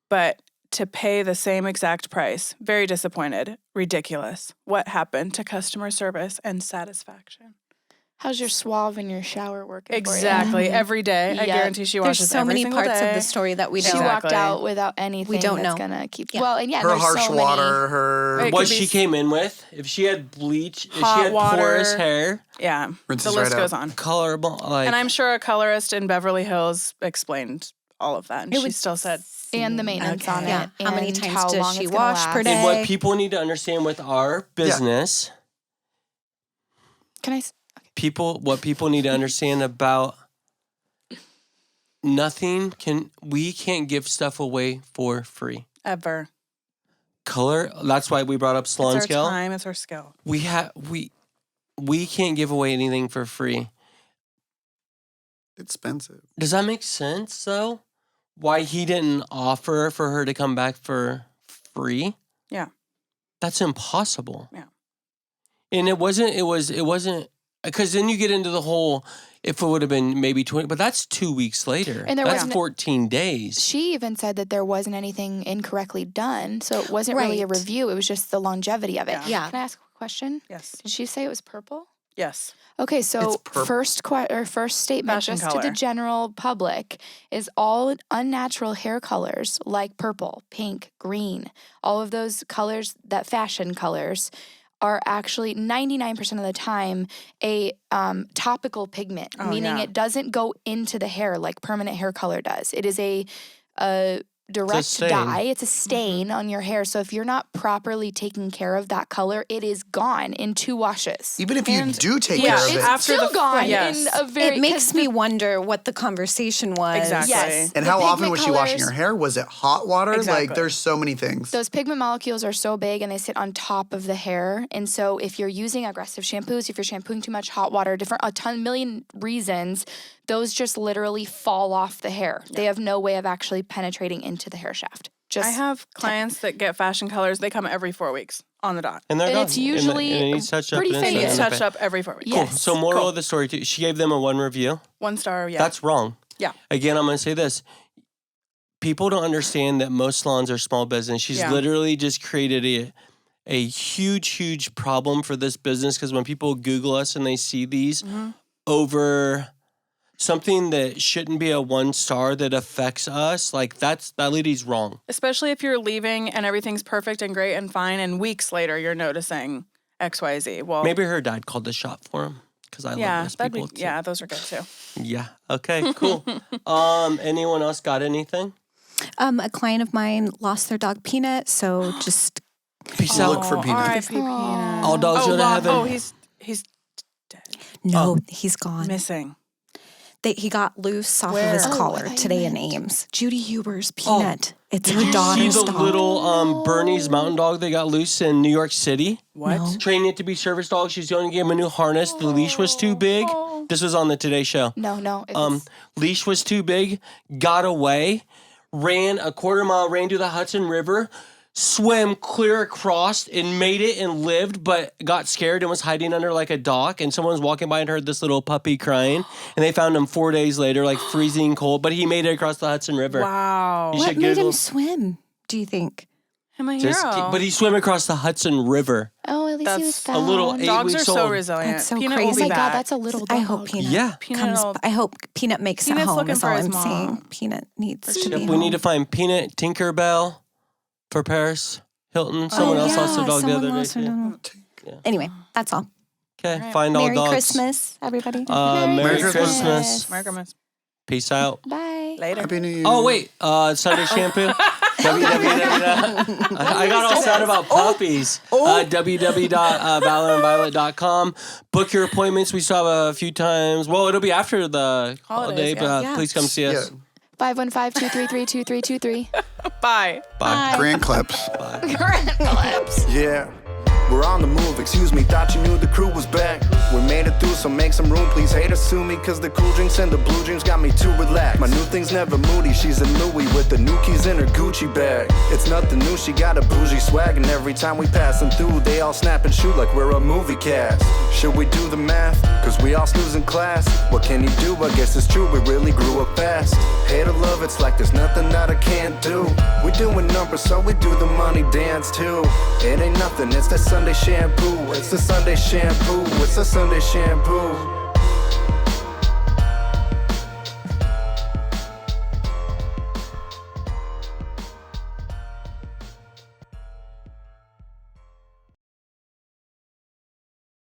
but to pay the same exact price. Very disappointed. Ridiculous. What happened to customer service and satisfaction? How's your suave in your shower working? Exactly. Every day. I Yep. guarantee she There's washes so every many single parts day. of the story that we She don't. walked out without anything don't that's know. gonna keep. Yeah. Well, and yeah, Her there's harsh so water, her It What could be she came in with, if she had bleach, if she Hot had water. porous hair, Yeah. Rinses The list right out. goes on. colorable, like, And I'm sure a colorist in Beverly Hills explained all of that. And she still said, and the maintenance on it. Yeah. How many and times how does long she it's gonna wash per last. day? and what people need to understand with our business, Can I? what people need to understand about we can't give stuff away for free. ever. Color, that's why we brought up salon It's our scale. time. It's our skill. We can't give away anything for free. expensive. Does that make sense though? Why he didn't offer for her to come back for free? Yeah. That's impossible. Yeah. And it wasn't because then you get into the whole, if it would have been maybe 20, but that's 2 weeks later. And there that's wasn't- 14 days. She even said that there wasn't anything incorrectly done, so it wasn't really a Right. review. It was just the longevity of it. Yeah. Yeah. Can I ask a question? Yes. Did she say it was purple? Yes. Okay, so It's purple. first statement Fashion just to color. the general public is all unnatural hair colors like purple, pink, green, all of those colors, that fashion colors, are actually 99% of the time a topical pigment, Oh, meaning yeah. it doesn't go into the hair like permanent hair color does. It is a direct stain. dye. It's a stain on your hair. So if you're not properly taking care of that color, it is gone in 2 washes. Even if you And- do take yeah, care of It's it. after still the- gone yes. in a very. It makes 'cause me wonder what the conversation was. Exactly. Yes. And the how often pigment was she washing colors- her hair? Was it hot water? Exactly. Like, there's so many things. Those pigment molecules are so big and they sit on top of the hair. And so if you're using aggressive shampoos, if you're shampooing too much hot water, million reasons, those just literally fall off the hair. They have no way of actually penetrating into the hair shaft. I have clients that get fashion colors. They come every 4 weeks on the dot. And they're And gone. it's usually and it needs touched up. pretty and it's famous. It's done. touched up every 4 weeks. Cool. Yes. So moral of the story, too, she gave them a 1 review. 1 star, yeah. That's wrong. Yeah. Again, I'm going to say this. People don't understand that most salons are small business. She's literally just created a huge, huge problem for this business because when people Google us and they see these over something that shouldn't be a 1 star that affects us, like that lady's wrong. Especially if you're leaving and everything's perfect and great and fine, and weeks later you're noticing XYZ. Well, Maybe her dad called the shot for him because I love those people too. Yeah, those are good too. Yeah. Okay, cool. Anyone else got anything? A client of mine lost their dog Peanut, so just Peace out. Look for Peanut. R.I.P. Peanut. All dogs go to heaven. Oh, he's dead. no, he's gone. Missing. He got loose off Where? of his Oh, collar I thought today you in meant- Ames. Judy Huber's Peanut. It's Did her you see daughter's the dog. little Bernese mountain dog that got loose in New York City? What? No. Training it to be service dog. She's going to give him a new harness. The leash was too big. This was on the Today Show. No. If it's- Leash was too big. Got away. Ran a quarter mile. Ran to the Hudson River. Swam clear across and made it and lived, but got scared and was hiding under like a dock. And someone was walking by and heard this little puppy crying. And they found him 4 days later, like freezing cold. But he made it across the Hudson River. Wow. You What should made Google. him swim, do you think? I'm a Just hero. but he swam across the Hudson River. oh, at least he was That's found. a little 8 Dogs weeks are so old. resilient. That's so Peanut crazy. will Oh be my back. God, that's a little dog. I hope Peanut Yeah. comes. I hope Peanut makes Peanut's it home. looking Is for all his I'm mom. saying. Peanut needs to be We home. need to find Peanut, Tinkerbell for Paris Hilton. Someone else lost their dog the other day. Too. Anyway, that's all. Okay, find all Merry dogs. Christmas, everybody. Merry Christmas. Christmas. Merry Christmas. Peace out. Bye. Later. Happy New Year. Oh wait, Sunday Shampoo. I got all sad about puppies. www.valorandviolet.com. Book your appointments. We still have a few times. Well, it'll be after the holiday, but yeah. please come see us. 515-233-2323. Bye. Bye. Grand clips. Grand clips. Yeah, we're on the move, excuse me, thought you knew the crew was back. We made it through, so make some room, please. Haters sue me, cause the cool drinks and the blue dreams got me too relaxed. My new thing's never moody, she's a Louis with the new keys in her Gucci bag. It's nothing new, she got a bougie swag, and every time we pass them through, they all snap and shoot like we're a movie cast. Should we do the math? Cause we all snooze in class. What can you do? I guess it's true, we really grew up fast. Hate or love, it's like there's nothing that I can't do. We doing numbers, so we do the money dance too. It ain't nothing, it's the Sunday Shampoo. It's the Sunday Shampoo. It's the Sunday Shampoo.